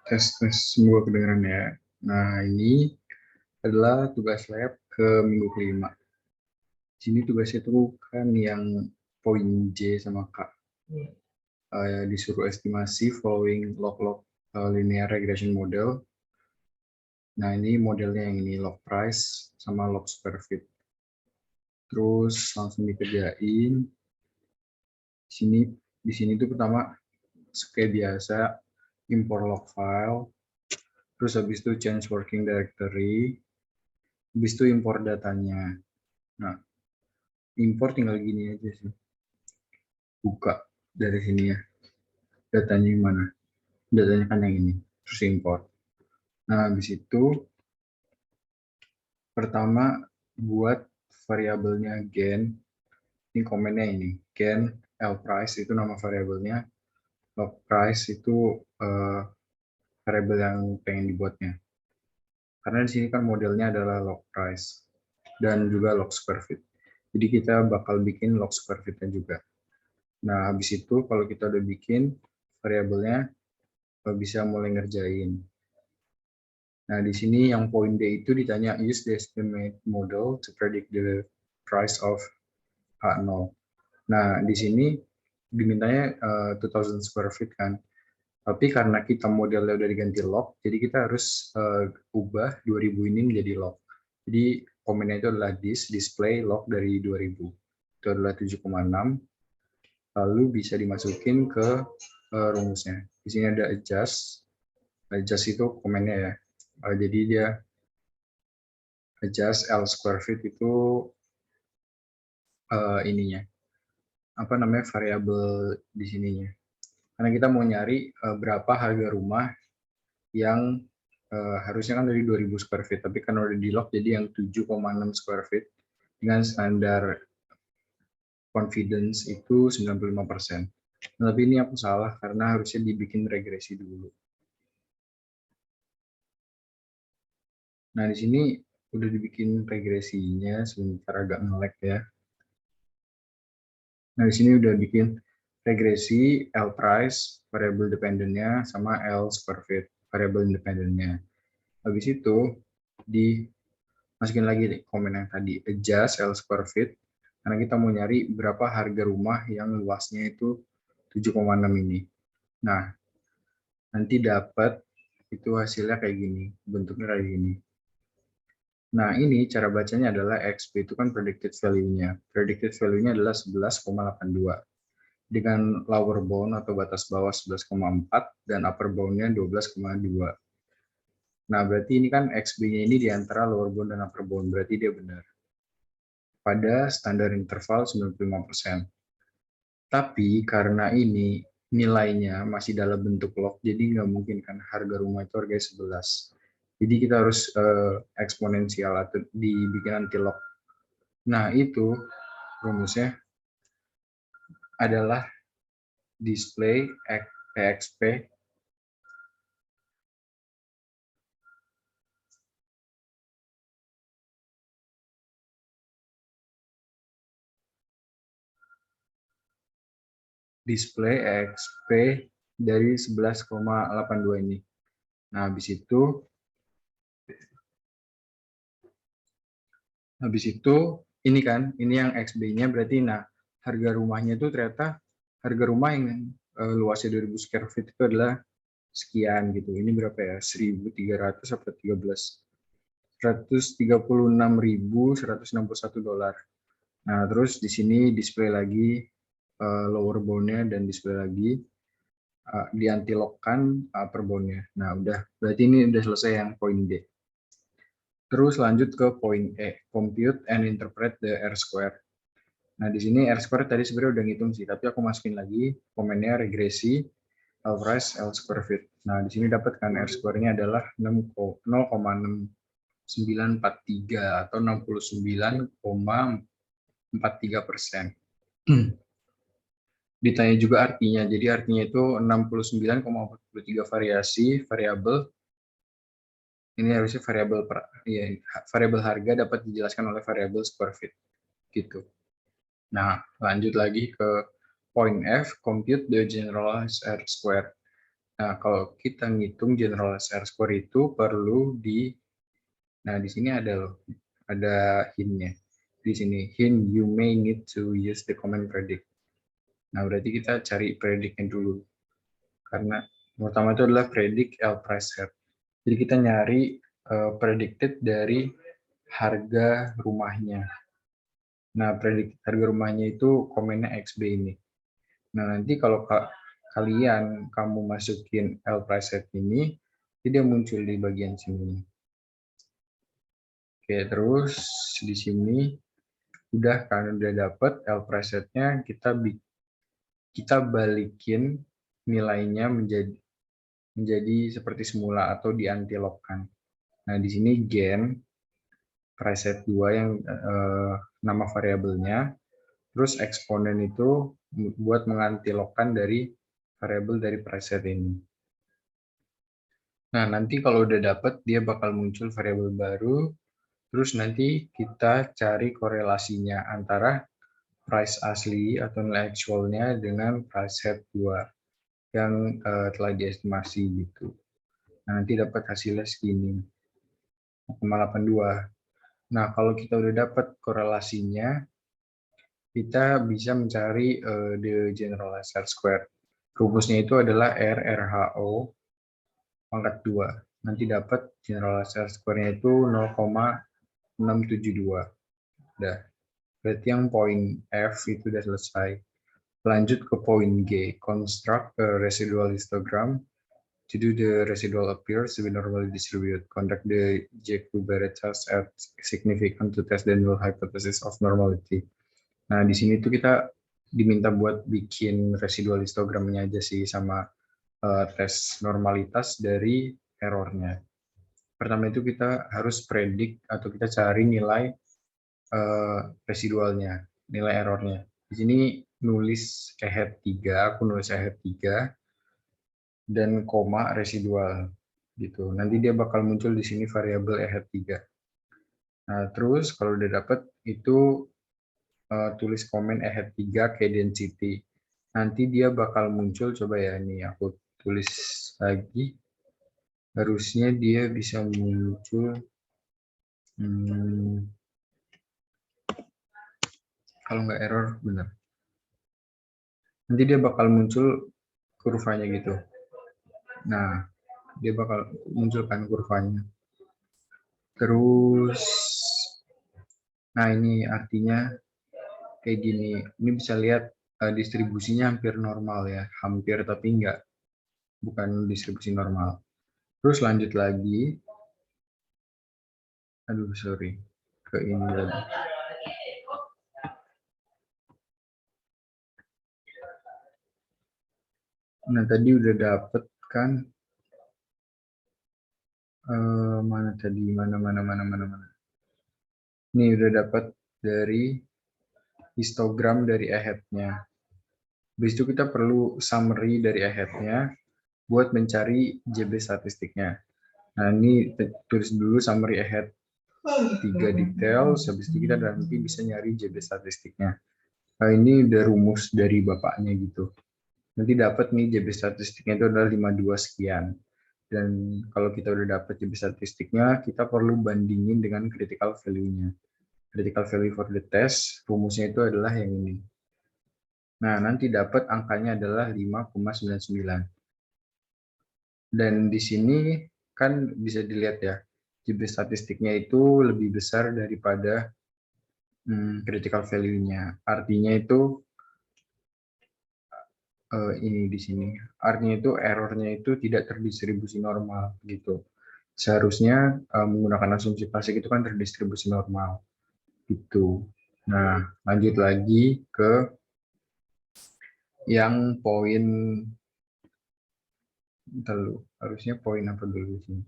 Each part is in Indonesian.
Tes semoga kedengaran ya. Nah, ini adalah tugas lab ke minggu kelima. Di sini tugasnya itu kan yang poin J sama K. Disuruh estimasi following log-log linear regression model. Nah, ini modelnya yang ini log price sama log square fit. Terus langsung dikerjain. Di sini tuh pertama kayak biasa import log file. Terus habis itu change working directory. Habis itu import datanya. Nah, import tinggal gini aja sih. Buka dari sini ya. Datanya yang mana? Datanya kan yang ini. Terus import. Nah, habis itu pertama buat variabelnya gen. Ini komennya ini. Gen L price itu nama variabelnya. Log price itu variabel yang pengen dibuatnya. Karena di sini kan modelnya adalah log price dan juga log square fit. Jadi kita bakal bikin log square fit-nya juga. Nah, habis itu kalau kita udah bikin variabelnya, bisa mulai ngerjain. Nah, di sini yang poin D itu ditanya use the estimate model to predict the price of A0. Nah, di sini dimintanya 2000 square feet kan. Tapi karena kita modelnya udah diganti log, jadi kita harus ubah 2000 ini menjadi log. Jadi komennya itu adalah display log dari 2000. Itu adalah 7,6. Lalu bisa dimasukin ke rumusnya. Di sini ada adjust. Adjust itu komennya ya. Jadi dia adjust L square feet itu ininya. Apa namanya variabel di sininya. Karena kita mau nyari berapa harga rumah yang harusnya kan dari 2000 square feet, tapi kan udah di lock jadi yang 7,6 square feet dengan standar confidence itu 95%. Nah, tapi ini aku salah karena harusnya dibikin regresi dulu. Nah, di sini udah dibikin regresinya, sebentar agak nge-lag ya. Nah, di sini udah bikin regresi L price, variable dependent-nya, sama L square feet, variable independent-nya. Habis itu, dimasukin lagi deh komen yang tadi, adjust L square feet, karena kita mau nyari berapa harga rumah yang luasnya itu 7,6 ini. Nah, nanti dapat itu hasilnya kayak gini, bentuknya kayak gini. Nah, ini cara bacanya adalah XP itu kan predicted value-nya. Predicted value-nya adalah 11,82. Dengan lower bound atau batas bawah 11,4 dan upper bound-nya 12,2. Nah, berarti ini kan XB-nya ini di antara lower bound dan upper bound, berarti dia benar. Pada standar interval 95%. Tapi karena ini nilainya masih dalam bentuk log, jadi nggak mungkin kan harga rumah itu harganya 11. Jadi kita harus eksponensial atau dibikin anti log. Nah, itu rumusnya adalah display EXP display EXP dari 11,82 ini. Nah, habis itu ini kan, ini yang XB-nya berarti nah harga rumahnya itu ternyata harga rumah yang luasnya 2000 square feet itu adalah sekian gitu. Ini berapa ya? 1.300 atau 13? 136.161 dolar. Nah, terus di sini display lagi lower bound-nya dan display lagi di anti-lock-kan upper bound-nya. Nah, udah. Berarti ini udah selesai yang poin D. Terus lanjut ke poin E, compute and interpret the R-square. Nah, di sini R-square tadi sebenarnya udah ngitung sih, tapi aku masukin lagi komennya regresi L price L square fit. Nah, di sini dapat kan R-square-nya adalah 0,6943 atau 69,43%. Ditanya juga artinya, jadi artinya itu 69,43 variabel. Ini harusnya variabel harga dapat dijelaskan oleh variabel square fit gitu. Nah, lanjut lagi ke point F, compute the generalized R square. Nah, kalau kita ngitung generalized R square itu perlu nah di sini ada hint-nya. Di sini, hint you may need to use the command predict. Nah, berarti kita cari predict-nya dulu. Karena yang pertama itu adalah predict L price head. Jadi kita nyari predicted dari harga rumahnya. Nah, predicted harga rumahnya itu komennya XB ini. Nah, nanti kalau kamu masukin L price set ini, dia muncul di bagian sini. Oke, terus di sini kan udah dapet L price setnya, kita balikin nilainya menjadi seperti semula atau diantilogkan. Nah, di sini gen price set 2 yang nama variabelnya, terus eksponen itu buat mengantilogkan dari variabel dari price set ini. Nah, nanti kalau udah dapet, dia bakal muncul variabel baru, terus nanti kita cari korelasinya antara price asli atau nilai actualnya dengan price set 2 yang telah diestimasi gitu. Nah, nanti dapat hasilnya segini, 0,82. Nah, kalau kita udah dapat korelasinya, kita bisa mencari the generalized R square. Rumusnya itu adalah RRHO pangkat 2. Nanti dapat generalized R square-nya itu 0,672. Udah. Berarti yang poin F itu udah selesai. Lanjut ke poin G. Construct a residual histogram to do the residual appears to be normally distributed. Conduct the J-Barrett test at significant to test the null hypothesis of normality. Nah, di sini tuh kita diminta buat bikin residual histogramnya aja sih sama tes normalitas dari errornya. Pertama itu kita harus predik atau kita cari nilai residualnya, nilai errornya. Di sini nulis ahead 3, aku nulis ahead 3 dan koma residual gitu. Nanti dia bakal muncul di sini variabel ahead 3. Nah, terus kalau udah dapet itu tulis komen ahead 3 ke density. Nanti dia bakal muncul, coba ya, ini aku tulis lagi. Harusnya dia bisa muncul kalau nggak error benar. Nanti dia bakal muncul kurvanya gitu. Nah, dia bakal munculkan kurvanya. Terus, nah ini artinya kayak gini. Ini bisa lihat distribusinya hampir normal ya, hampir tapi enggak, bukan distribusi normal. Terus lanjut lagi. Aduh, sorry. Ke ini lagi. Nah, tadi udah dapet kan mana tadi? Mana. Ini udah dapat dari histogram dari ahead-nya. Habis itu kita perlu summary dari ahead-nya buat mencari JB statistiknya. Nah, ini tulis dulu summary ahead 3 detail, habis itu kita nanti bisa nyari JB statistiknya. Nah, ini udah rumus dari bapaknya gitu. Nanti dapat nih JB statistiknya itu adalah 52 sekian. Dan kalau kita udah dapat JB statistiknya, kita perlu bandingin dengan critical value-nya. Critical value for the test, rumusnya itu adalah yang ini. Nah, nanti dapat angkanya adalah 5,99. Dan di sini kan bisa dilihat ya, JB statistiknya itu lebih besar daripada critical value-nya. Artinya itu ini di sini. Artinya itu errornya itu tidak terdistribusi normal gitu. Seharusnya menggunakan asumsi pasif itu kan terdistribusi normal gitu. Nah, lanjut lagi ke yang poin dulu. Harusnya poin apa dulu sih?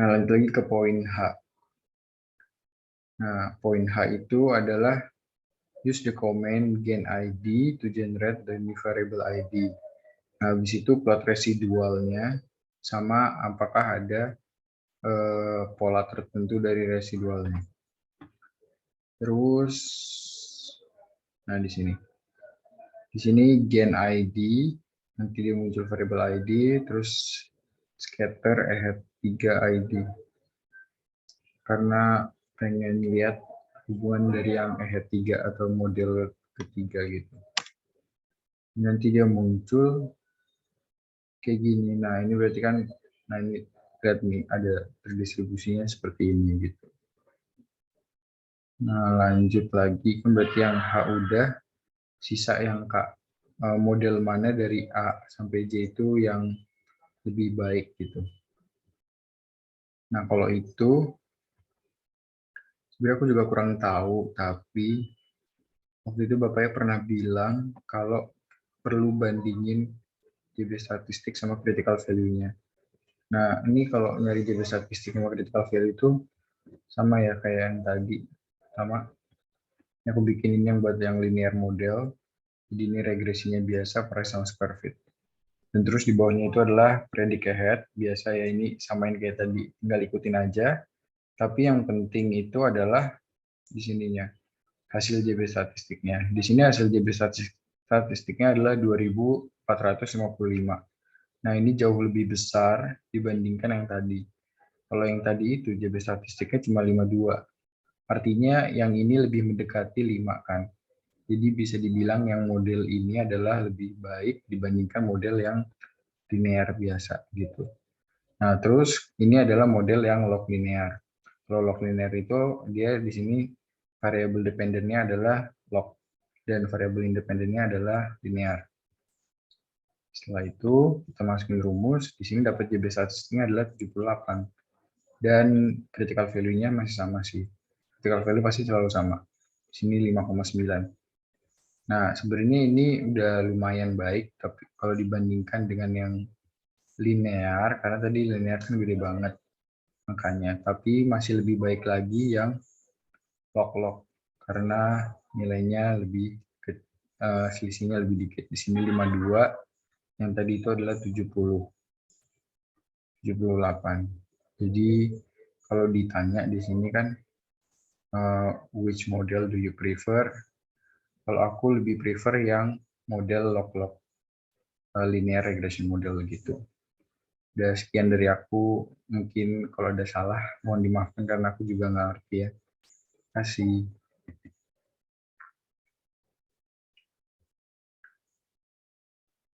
Nah, lanjut lagi ke poin H. Nah, poin H itu adalah use the command gain ID to generate the new variable ID. Nah, habis itu plot residualnya sama apakah ada pola tertentu dari residualnya. Terus, nah di sini gain ID Nanti dia muncul variable ID, terus scatter ahead 3 ID. Karena pengen lihat hubungan dari yang ahead 3 atau model ketiga gitu. Nanti dia muncul kayak gini. Nah, ini berarti kan, nah ini lihat nih, ada terdistribusinya seperti ini gitu. Nah, lanjut lagi, kan berarti yang H udah, sisa yang K. Model mana dari A sampai J itu yang lebih baik gitu. Nah, kalau itu, sebenarnya aku juga kurang tahu, tapi waktu itu Bapaknya pernah bilang kalau perlu bandingin JB statistik sama critical value-nya. Nah, ini kalau nyari JB statistik sama critical value itu sama ya kayak yang tadi. Sama, ini aku bikin ini yang buat yang linear model. Jadi ini regresinya biasa, price sama square fit. Dan terus di bawahnya itu adalah predict ahead. Biasa ya, ini samain kayak tadi, tinggal ikutin aja. Tapi yang penting itu adalah di sininya, hasil JB statistiknya. Di sini hasil JB statistiknya adalah 2455. Nah, ini jauh lebih besar dibandingkan yang tadi. Kalau yang tadi itu JB statistiknya cuma 52. Artinya yang ini lebih mendekati 5 kan. Jadi bisa dibilang yang model ini adalah lebih baik dibandingkan model yang linear biasa gitu. Nah, terus ini adalah model yang log linear. Kalau log linear itu dia di sini variable dependennya adalah log dan variable independennya adalah linear. Setelah itu kita masukin rumus, di sini dapat JB statistiknya adalah 78. Dan critical value-nya masih sama sih. Critical value pasti selalu sama. Di sini 5,9. Nah, sebenarnya ini udah lumayan baik, tapi kalau dibandingkan dengan yang linear, karena tadi linear kan gede banget makanya, tapi masih lebih baik lagi yang log-log, karena nilainya lebih, selisihnya lebih dikit. Di sini 52, yang tadi itu adalah 70, 78. Jadi, kalau ditanya di sini kan, which model do you prefer? Kalau aku lebih prefer yang model log-log, linear regression model gitu. Udah sekian dari aku, mungkin kalau ada salah mohon dimaafkan karena aku juga nggak ngerti ya. Terima kasih.